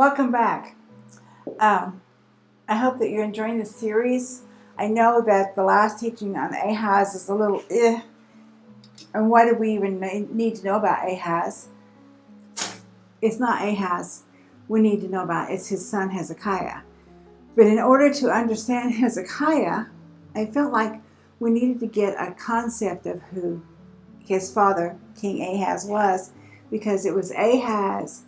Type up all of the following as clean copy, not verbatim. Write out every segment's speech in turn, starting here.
Welcome back. I hope that you're enjoying the series. I know that the last teaching on Ahaz is a little and why do we even need to know about Ahaz? It's not Ahaz we need to know about, it's his son Hezekiah. But in order to understand Hezekiah, I felt like we needed to get a concept of who his father, King Ahaz, was, because it was Ahaz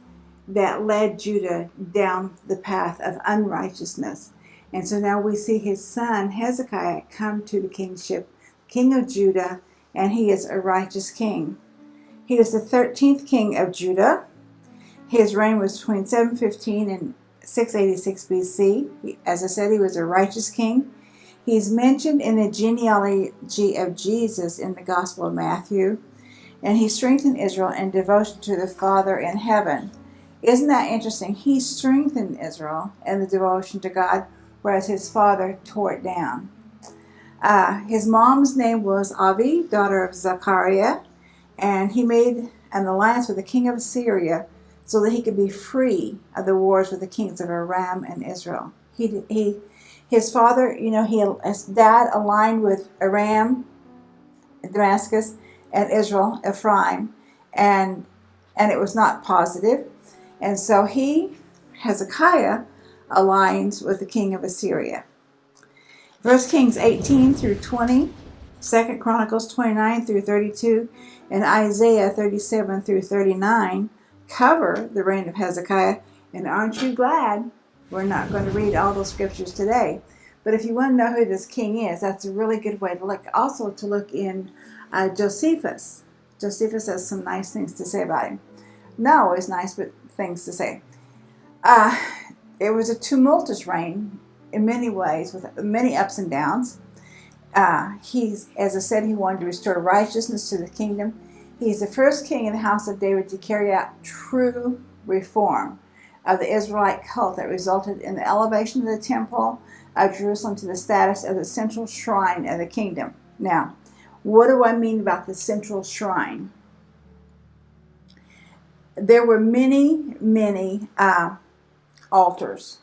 that led Judah down the path of unrighteousness. And so now we see his son Hezekiah come to the kingship, king of Judah, and he is a righteous king. He is the 13th king of Judah. His reign was between 715 and 686 BC. As I said, he was a righteous king. He's mentioned in the genealogy of Jesus in the Gospel of Matthew, and he strengthened Israel in devotion to the Father in heaven. Isn't that interesting? He strengthened Israel in the devotion to God, whereas his father tore it down. His mom's name was Avi, daughter of Zechariah, and he made an alliance with the king of Assyria so that he could be free of the wars with the kings of Aram and Israel. His father, his dad aligned with Aram, Damascus, and Israel, Ephraim, and it was not positive. And so Hezekiah, aligns with the king of Assyria. 1 Kings 18 through 20, 2 Chronicles 29 through 32, and Isaiah 37 through 39 cover the reign of Hezekiah. And aren't you glad we're not going to read all those scriptures today? But if you want to know who this king is, that's a really good way to look. Also to look in Josephus. Josephus has some nice things to say about him. Not always nice, but things to say. It was a tumultuous reign in many ways, with many ups and downs. As I said, he wanted to restore righteousness to the kingdom. He's the first king in the house of David to carry out true reform of the Israelite cult that resulted in the elevation of the temple of Jerusalem to the status of the central shrine of the kingdom. Now, what do I mean about the central shrine? There were many altars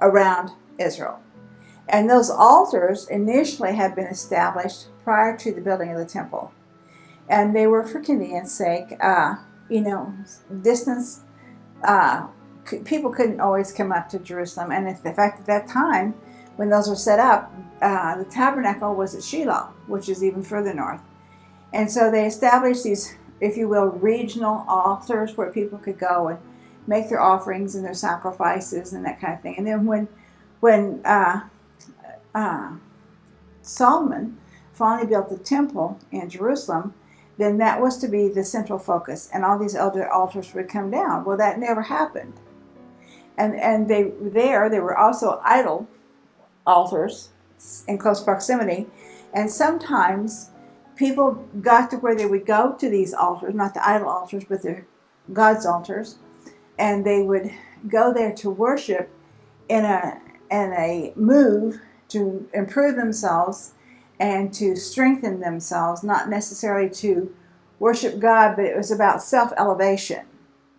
around Israel. And those altars initially had been established prior to the building of the temple. And they were for convenience sake, distance. People couldn't always come up to Jerusalem. And in fact, at that time, when those were set up, the tabernacle was at Shiloh, which is even further north. And so they established these, if you will, regional altars where people could go and make their offerings and their sacrifices and that kind of thing. And then when Solomon finally built the temple in Jerusalem, then that was to be the central focus, and all these other altars would come down. Well, that never happened. And there were also idol altars in close proximity, and sometimes people got to where they would go to these altars, not the idol altars, but the God's altars, and they would go there to worship in a move to improve themselves and to strengthen themselves, not necessarily to worship God, but it was about self-elevation.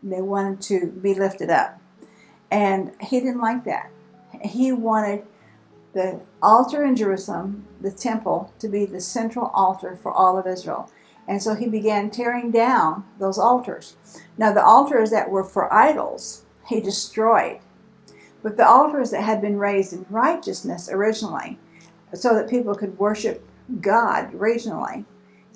They wanted to be lifted up. And he didn't like that. He wanted the altar in Jerusalem, the temple, to be the central altar for all of Israel. And so he began tearing down those altars. Now, the altars that were for idols, he destroyed. But the altars that had been raised in righteousness originally, so that people could worship God regionally,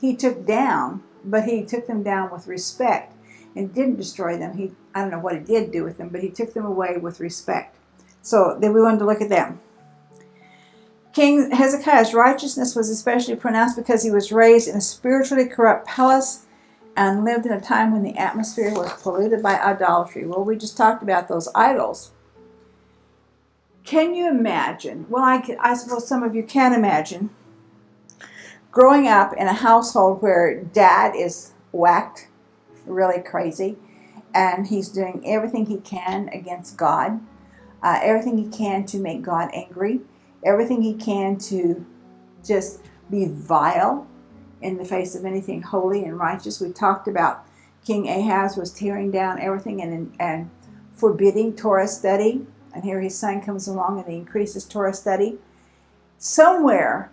he took down, but he took them down with respect and didn't destroy them. I don't know what he did do with them, but he took them away with respect. So then we wanted to look at them. King Hezekiah's righteousness was especially pronounced because he was raised in a spiritually corrupt palace and lived in a time when the atmosphere was polluted by idolatry. Well, we just talked about those idols. Can you imagine? Well, I suppose some of you can imagine growing up in a household where dad is whacked, really crazy, and he's doing everything he can against God, everything he can to make God angry, everything he can to just be vile in the face of anything holy and righteous. We talked about King Ahaz was tearing down everything and forbidding Torah study. And here his son comes along and he increases Torah study. Somewhere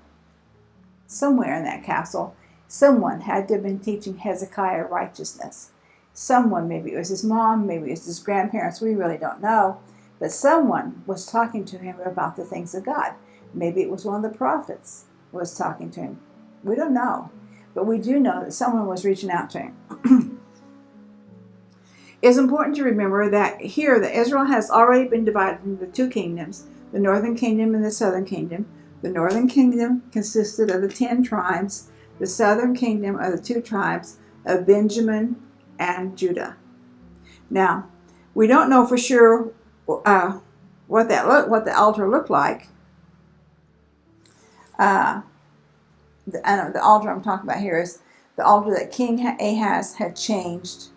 in that castle, someone had to have been teaching Hezekiah righteousness. Someone, maybe it was his mom, maybe it was his grandparents, we really don't know. But someone was talking to him about the things of God. Maybe it was one of the prophets was talking to him. We don't know. But we do know that someone was reaching out to him. It's important to remember that here that Israel has already been divided into two kingdoms, the northern kingdom and the southern kingdom. The northern kingdom consisted of the 10 tribes. The southern kingdom are the 2 tribes of Benjamin and Judah. Now, we don't know for sure what the altar looked like. The altar I'm talking about here is the altar that King Ahaz had changed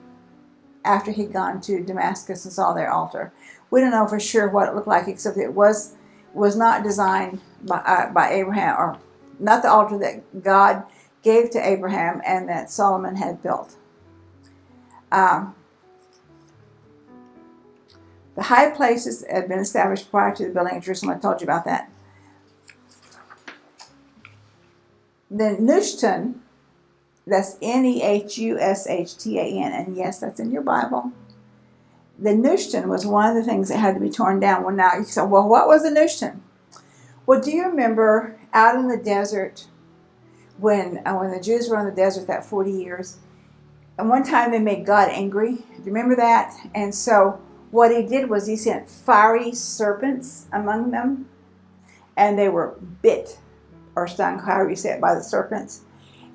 after he'd gone to Damascus and saw their altar. We don't know for sure what it looked like, except it was not designed by Abraham, or not the altar that God gave to Abraham and that Solomon had built. The high places had been established prior to the building of Jerusalem. I told you about that. The Nehushtan, that's Nehushtan, and yes, that's in your Bible. The Nehushtan was one of the things that had to be torn down. Well, now you say, well, what was the Nehushtan? Well, do you remember out in the desert when the Jews were in the desert that 40 years? And one time they made God angry. Do you remember that? And so what he did was he sent fiery serpents among them, and they were bit or stung, however you say it, by the serpents.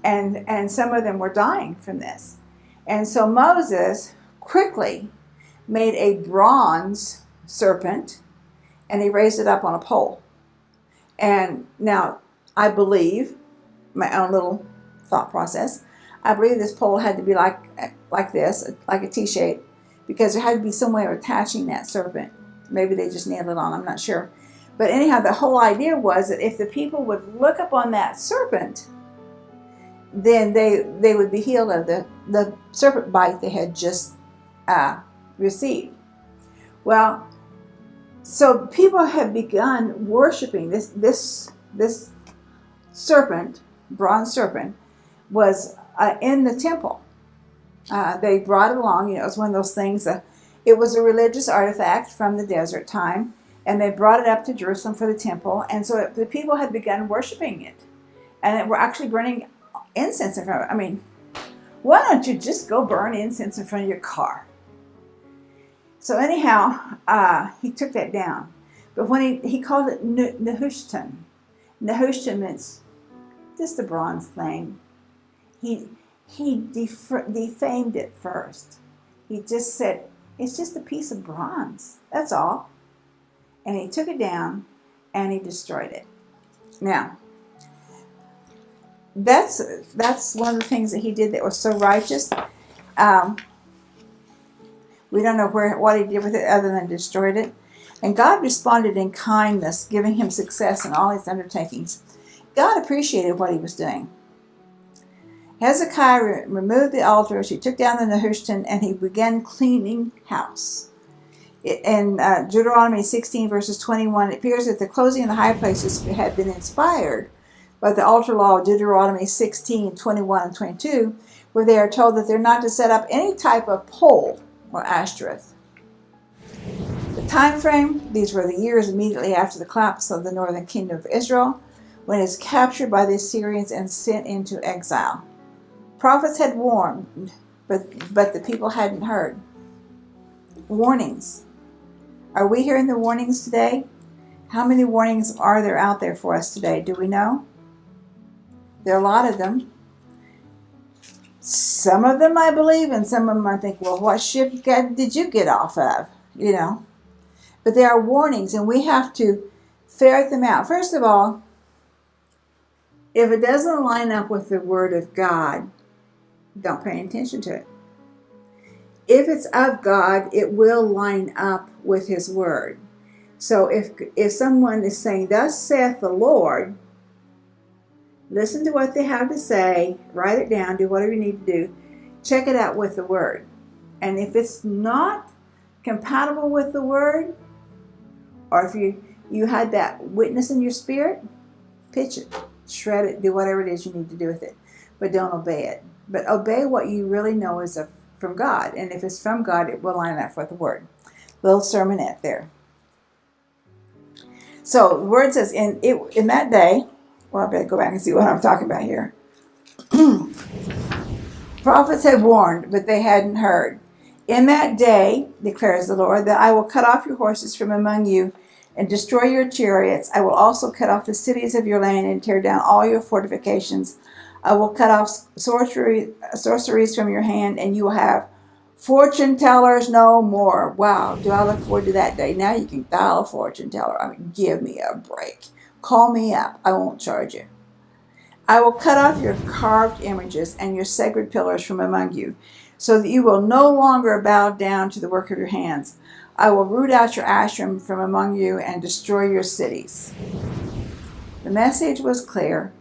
And some of them were dying from this. And so Moses quickly made a bronze serpent, and he raised it up on a pole. And now, I believe, my own little thought process, I believe this pole had to be like this, like a T-shape, because there had to be some way of attaching that serpent. Maybe they just nailed it on, I'm not sure. But anyhow, the whole idea was that if the people would look upon that serpent, then they would be healed of the serpent bite they had just received. Well, so people have begun worshiping this serpent, bronze serpent, was in the temple. They brought it along. It was one of those things. It was a religious artifact from the desert time, and they brought it up to Jerusalem for the temple. And so the people had begun worshiping it, and they were actually burning incense in front of it. I mean, why don't you just go burn incense in front of your car? So anyhow, he took that down. But when he called it Nehushtan. Nehushtan means just a bronze thing. He defamed it first. He just said, it's just a piece of bronze. That's all. And he took it down and he destroyed it. Now, that's one of the things that he did that was so righteous. We don't know what he did with it other than destroyed it. And God responded in kindness, giving him success in all his undertakings. God appreciated what he was doing. Hezekiah removed the altars, he took down the Nehushtan, and he began cleaning house. In Deuteronomy 16 verses 21, it appears that the closing of the high places had been inspired by the altar law of Deuteronomy 16, 21, and 22, where they are told that they're not to set up any type of pole or ashtoreth. The time frame, these were the years immediately after the collapse of the northern kingdom of Israel, when it was captured by the Assyrians and sent into exile. Prophets had warned, but the people hadn't heard. Warnings. Are we hearing the warnings today? How many warnings are there out there for us today? Do we know? There are a lot of them. Some of them I believe, and some of them I think, well, what ship did you get off of? You know. But there are warnings, and we have to ferret them out. First of all, if it doesn't line up with the Word of God, don't pay attention to it. If it's of God, it will line up with His Word. So if someone is saying, thus saith the Lord, listen to what they have to say, write it down, do whatever you need to do, check it out with the Word. And if it's not compatible with the word, or if you had that witness in your spirit, pitch it, shred it, do whatever it is you need to do with it, but don't obey it. But obey what you really know is from God, and if it's from God, it will line up with the word. Little sermonette there. So the word says, in that day, well, I better go back and see what I'm talking about here. Prophets had warned, but they hadn't heard. In that day, declares the Lord, that I will cut off your horses from among you and destroy your chariots. I will also cut off the cities of your land and tear down all your fortifications. I will cut off sorceries from your hand, and you will have fortune tellers no more. Wow, do I look forward to that day. Now you can dial a fortune teller. I mean, give me a break. Call me up. I won't charge you. I will cut off your carved images and your sacred pillars from among you, so that you will no longer bow down to the work of your hands. I will root out your Ashram from among you and destroy your cities. The message was clear.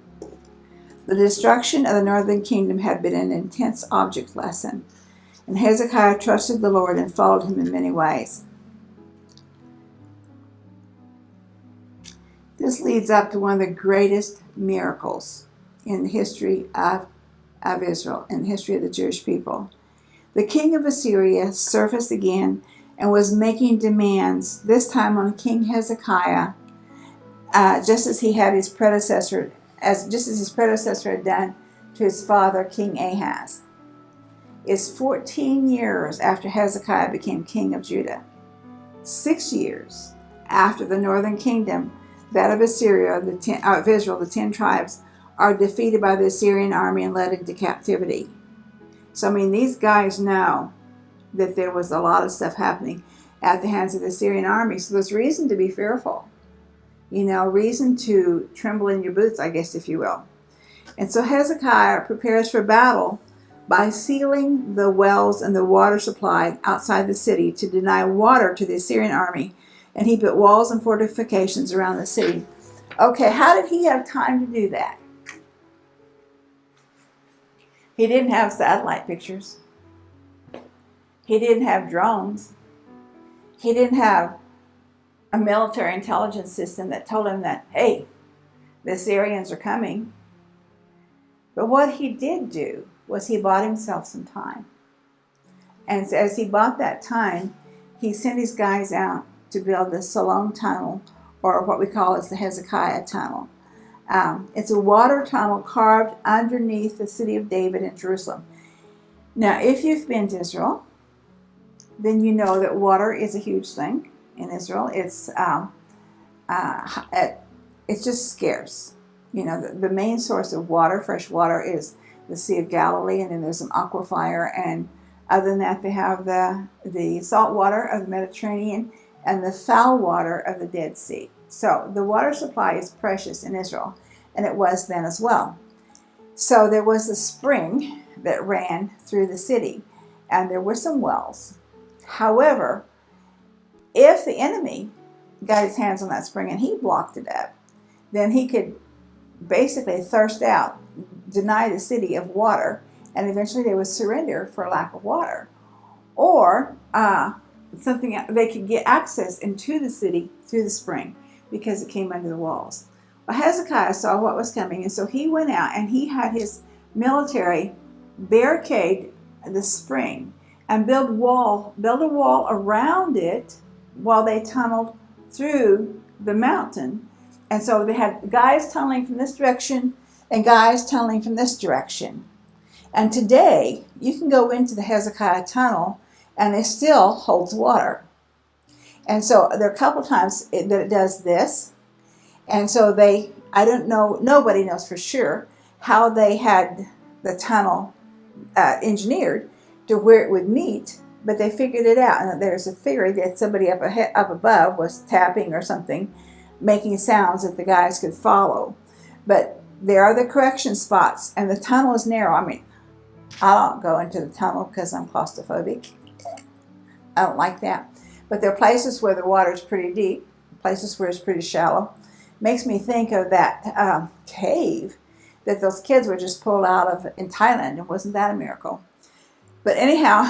The destruction of the northern kingdom had been an intense object lesson, and Hezekiah trusted the Lord and followed him in many ways. This leads up to one of the greatest miracles in the history of Israel, in the history of the Jewish people. The king of Assyria surfaced again and was making demands, this time on King Hezekiah, just as his predecessor had done to his father, King Ahaz. It's 14 years after Hezekiah became king of Judah. 6 years after the northern kingdom, that of Assyria, of Israel, the 10 tribes, are defeated by the Assyrian army and led into captivity. So, I mean, these guys know that there was a lot of stuff happening at the hands of the Assyrian army. So there's reason to be fearful. Reason to tremble in your boots, I guess, if you will. And so Hezekiah prepares for battle by sealing the wells and the water supply outside the city to deny water to the Assyrian army. And he built walls and fortifications around the city. Okay, how did he have time to do that? He didn't have satellite pictures. He didn't have drones. He didn't have a military intelligence system that told him that, hey, the Assyrians are coming. But what he did do was he bought himself some time. And as he bought that time, he sent his guys out to build the Solomon Tunnel, or what we call as the Hezekiah Tunnel. It's a water tunnel carved underneath the city of David in Jerusalem. Now, if you've been to Israel, then you know that water is a huge thing in Israel. It's just scarce. The main source of water, fresh water, is the Sea of Galilee, and then there's an aquifer. And other than that, they have the salt water of the Mediterranean and the foul water of the Dead Sea. So the water supply is precious in Israel, and it was then as well. So there was a spring that ran through the city, and there were some wells. However, if the enemy got his hands on that spring and he blocked it up, then he could basically thirst out, deny the city of water, and eventually they would surrender for lack of water. Or they could get access into the city through the spring, because it came under the walls. Well, Hezekiah saw what was coming, and so he went out and he had his military barricade the spring and build a wall around it while they tunneled through the mountain. And so they had guys tunneling from this direction and guys tunneling from this direction. And today, you can go into the Hezekiah tunnel and it still holds water. And so there are a couple times that it does this. And so nobody knows for sure how they had the tunnel engineered to where it would meet, but they figured it out. And there's a theory that somebody up above was tapping or something, making sounds that the guys could follow. But there are the correction spots, and the tunnel is narrow. I mean, I don't go into the tunnel because I'm claustrophobic. I don't like that. But there are places where the water is pretty deep, places where it's pretty shallow. Makes me think of that cave that those kids were just pulled out of in Thailand. And wasn't that a miracle? But anyhow,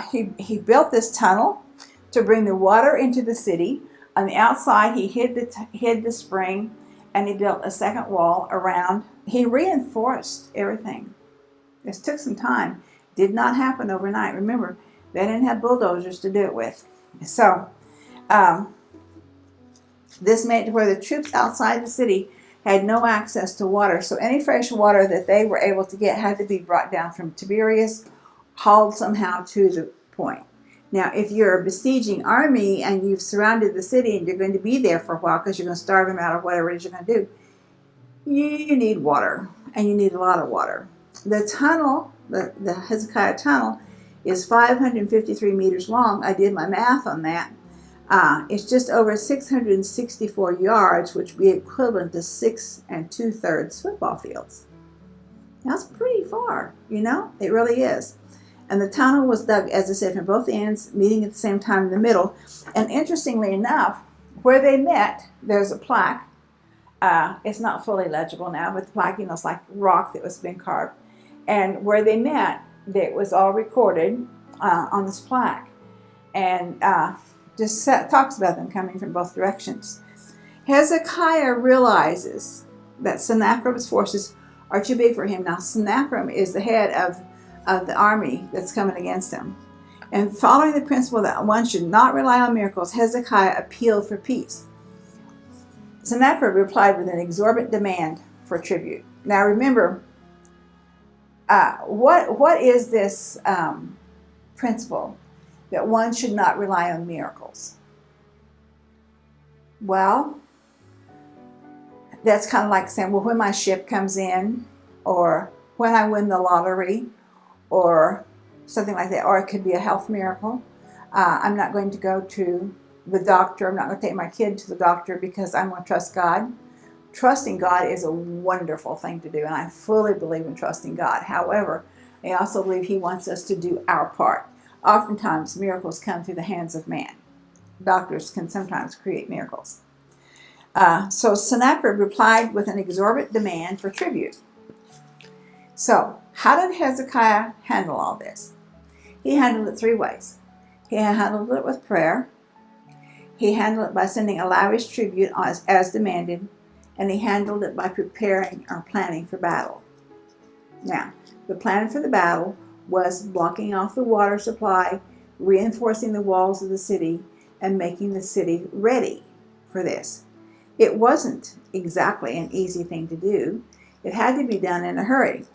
he built this tunnel to bring the water into the city. On the outside, he hid the spring, and he built a second wall around. He reinforced everything. This took some time. Did not happen overnight. Remember, they didn't have bulldozers to do it with. So this made it where the troops outside the city had no access to water. So any fresh water that they were able to get had to be brought down from Tiberias, hauled somehow to the point. Now, if you're a besieging army and you've surrounded the city and you're going to be there for a while because you're going to starve them out or whatever it is you're going to do, you need water, and you need a lot of water. The tunnel, the Hezekiah tunnel, is 553 meters long. I did my math on that. It's just over 664 yards, which would be equivalent to 6 2/3 football fields. That's pretty far, you know? It really is. And the tunnel was dug, as I said, from both ends, meeting at the same time in the middle. And interestingly enough, where they met, there's a plaque. It's not fully legible now, but the plaque, you know, it's like rock that was being carved. And where they met, it was all recorded on this plaque. And just talks about them coming from both directions. Hezekiah realizes that Sennacherib's forces are too big for him. Now, Sennacherib is the head of the army that's coming against him. And following the principle that one should not rely on miracles, Hezekiah appealed for peace. Sennacherib replied with an exorbitant demand for tribute. Now remember, what is this principle that one should not rely on miracles? Well, that's kind of like saying, well, when my ship comes in, or when I win the lottery, or something like that, or it could be a health miracle. I'm not going to go to the doctor. I'm not going to take my kid to the doctor because I'm going to trust God. Trusting God is a wonderful thing to do, and I fully believe in trusting God. However, I also believe He wants us to do our part. Oftentimes, miracles come through the hands of man. Doctors can sometimes create miracles. So Sennacherib replied with an exorbitant demand for tribute. So, how did Hezekiah handle all this? He handled it 3 ways. He handled it with prayer. He handled it by sending a lavish tribute as demanded. And he handled it by preparing or planning for battle. Now, the plan for the battle was blocking off the water supply, reinforcing the walls of the city, and making the city ready for this. It wasn't exactly an easy thing to do. It had to be done in a hurry.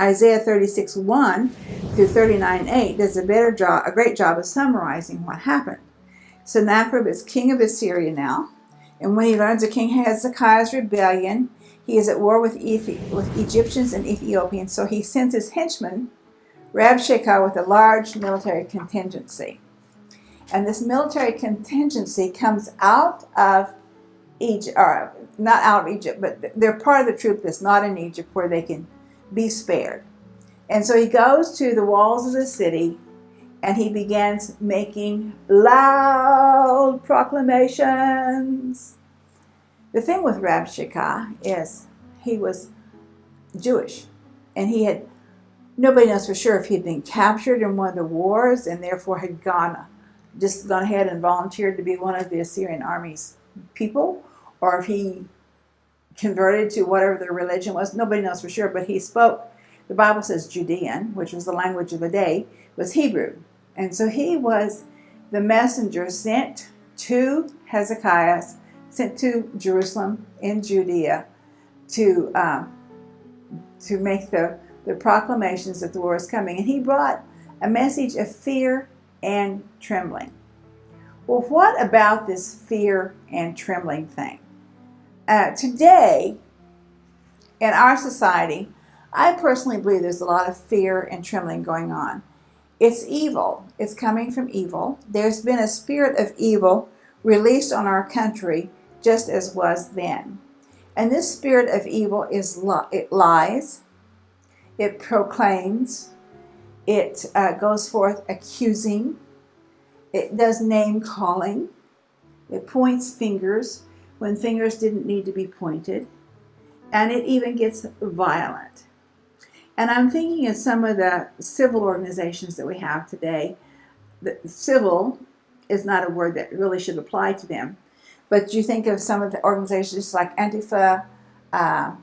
Isaiah 36:1 through 39:8 does a great job of summarizing what happened. Sennacherib is king of Assyria now, and when he learns of King Hezekiah's rebellion, he is at war with Egyptians and Ethiopians, so he sends his henchman, Rabshakeh, with a large military contingency. And this military contingency comes out of Egypt, or not out of Egypt, but they're part of the troop that's not in Egypt where they can be spared. And so he goes to the walls of the city and he begins making loud proclamations. The thing with Rabshakeh is he was Jewish, and nobody knows for sure if he had been captured in one of the wars and therefore had gone ahead and volunteered to be one of the Assyrian army's people, or if he converted to whatever their religion was. Nobody knows for sure, but he spoke, the Bible says Judean, which was the language of the day, was Hebrew. And so he was the messenger sent to Hezekiah, sent to Jerusalem in Judea to make the proclamations that the war is coming. And he brought a message of fear and trembling. Well, what about this fear and trembling thing? Today, in our society, I personally believe there's a lot of fear and trembling going on. It's evil. It's coming from evil. There's been a spirit of evil released on our country just as was then. And this spirit of evil it lies, it proclaims, it goes forth accusing, it does name calling, it points fingers when fingers didn't need to be pointed, and it even gets violent. And I'm thinking of some of the civil organizations that we have today. The civil is not a word that really should apply to them. But you think of some of the organizations like Antifa, I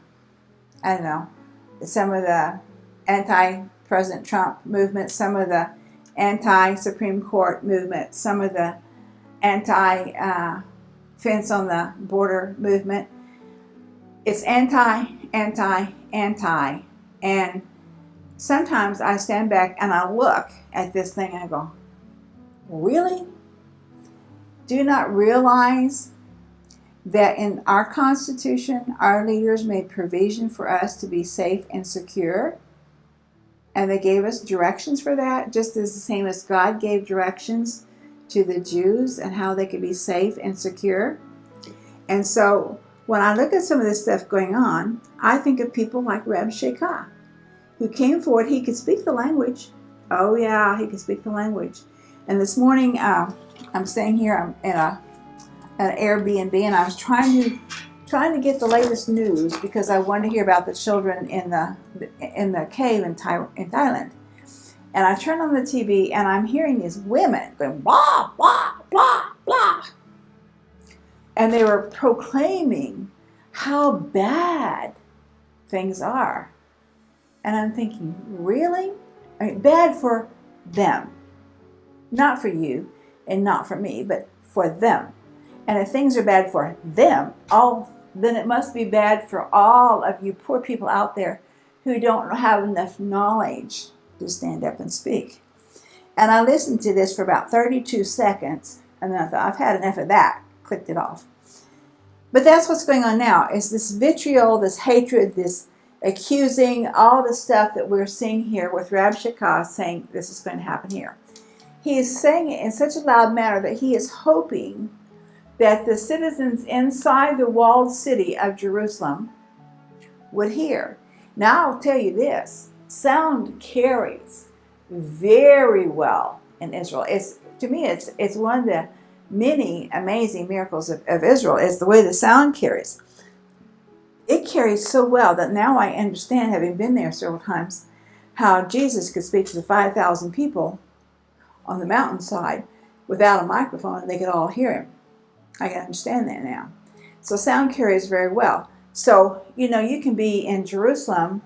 don't know, some of the anti-President Trump movement, some of the anti-Supreme Court movement, some of the anti-fence on the border movement. It's anti, anti, anti. And sometimes I stand back and I look at this thing and I go, really? Do you not realize that in our Constitution, our leaders made provision for us to be safe and secure? And they gave us directions for that, just as the same as God gave directions to the Jews and how they could be safe and secure. And so when I look at some of this stuff going on, I think of people like Reb Sheikah, who came forward. He could speak the language. Oh yeah, he could speak the language. And this morning, I'm staying here. I'm in an Airbnb, and I was trying to get the latest news because I wanted to hear about the children in the cave in Thailand. And I turned on the TV, and I'm hearing these women going blah blah blah blah, and they were proclaiming how bad things are. And I'm thinking, really? I mean, bad for them, not for you, and not for me, but for them. And if things are bad for them, then it must be bad for all of you poor people out there who don't have enough knowledge to stand up and speak. And I listened to this for about 32 seconds, and then I thought, I've had enough of that. Clicked it off. But that's what's going on now, is this vitriol, this hatred, this accusing, all the stuff that we're seeing here with Reb Sheikah saying this is going to happen here. He is saying it in such a loud manner that he is hoping that the citizens inside the walled city of Jerusalem would hear. Now I'll tell you this, sound carries very well in Israel. To me, it's one of the many amazing miracles of Israel, is the way the sound carries. It carries so well that now I understand, having been there several times, how Jesus could speak to the 5,000 people on the mountainside without a microphone, and they could all hear him. I can understand that now. So sound carries very well. So, you can be in Jerusalem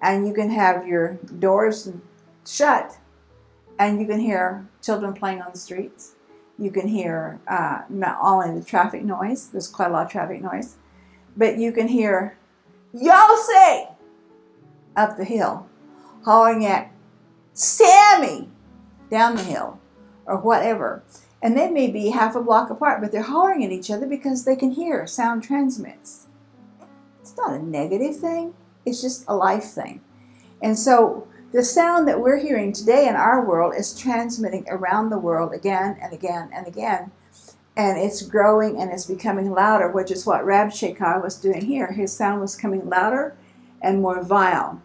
and you can have your doors shut and you can hear children playing on the streets. You can hear not only the traffic noise, there's quite a lot of traffic noise, but you can hear Yossi up the hill hollering at Sammy down the hill or whatever. And they may be half a block apart, but they're hollering at each other because they can hear. Sound transmits. It's not a negative thing. It's just a life thing. And so the sound that we're hearing today in our world is transmitting around the world again and again and again. And it's growing and it's becoming louder, which is what Reb Sheikah was doing here. His sound was coming louder and more vile.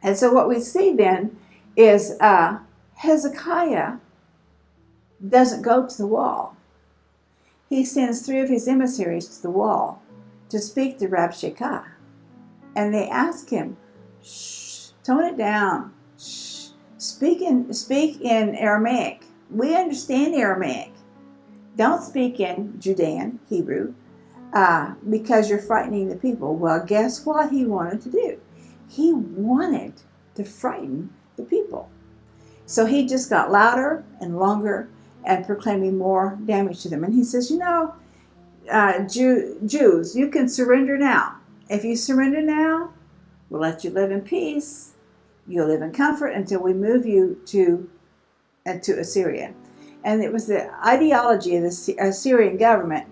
And so what we see then is Hezekiah doesn't go to the wall. He sends 3 of his emissaries to the wall to speak to Reb Sheikah. And they ask him, shh, tone it down. Shh, speak in Aramaic. We understand Aramaic. Don't speak in Judean, Hebrew, because you're frightening the people. Well, guess what he wanted to do? He wanted to frighten the people. So he just got louder and longer and proclaiming more damage to them. And he says, Jews, you can surrender now. If you surrender now, we'll let you live in peace. You'll live in comfort until we move you to Assyria. And it was the ideology of the Assyrian government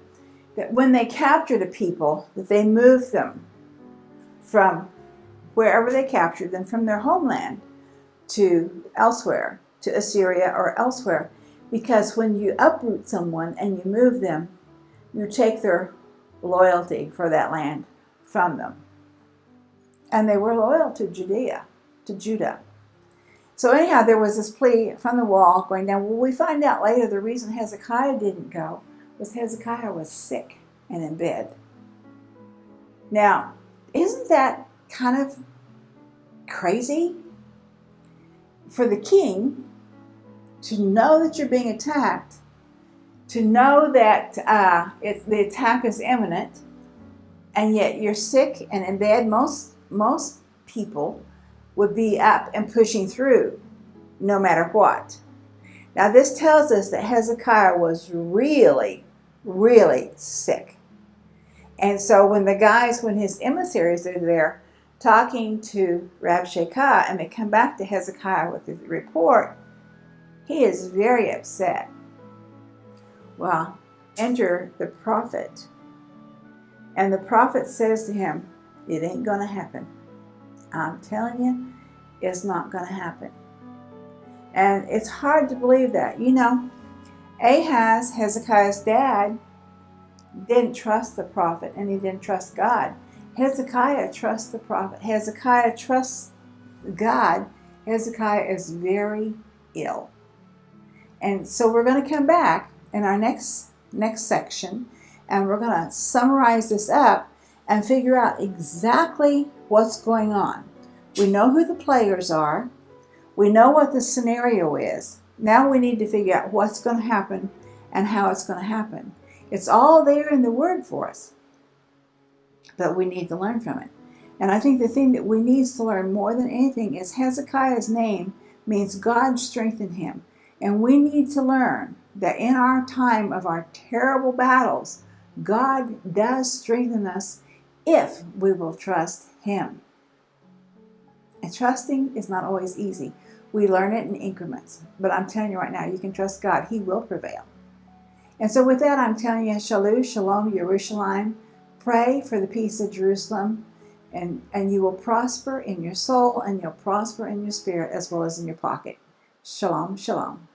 that when they captured a people, that they moved them from wherever they captured them, from their homeland to elsewhere, to Assyria or elsewhere. Because when you uproot someone and you move them, you take their loyalty for that land from them. And they were loyal to Judah. So anyhow, there was this plea from the wall going down. Well, we find out later the reason Hezekiah didn't go was Hezekiah was sick and in bed. Now, isn't that kind of crazy? For the king to know that you're being attacked, to know that the attack is imminent, and yet you're sick and in bed. Most people would be up and pushing through no matter what. Now this tells us that Hezekiah was really, really sick. And so when his emissaries are there talking to Rabshakeh, and they come back to Hezekiah with the report, he is very upset. Well, enter the prophet. And the prophet says to him, it ain't going to happen. I'm telling you, it's not going to happen. And it's hard to believe that. You know, Ahaz, Hezekiah's dad, didn't trust the prophet, and he didn't trust God. Hezekiah trusts the prophet. Hezekiah trusts God. Hezekiah is very ill. And so we're going to come back in our next section, and we're going to summarize this up and figure out exactly what's going on. We know who the players are. We know what the scenario is. Now we need to figure out what's going to happen and how it's going to happen. It's all there in the Word for us, but we need to learn from it. And I think the thing that we need to learn more than anything is Hezekiah's name means God strengthened him. And we need to learn that in our time of our terrible battles, God does strengthen us if we will trust Him. And trusting is not always easy. We learn it in increments. But I'm telling you right now, you can trust God. He will prevail. And so with that, I'm telling you, Shalom, Shalom, Yerushalayim. Pray for the peace of Jerusalem. And you will prosper in your soul, and you'll prosper in your spirit as well as in your pocket. Shalom, Shalom.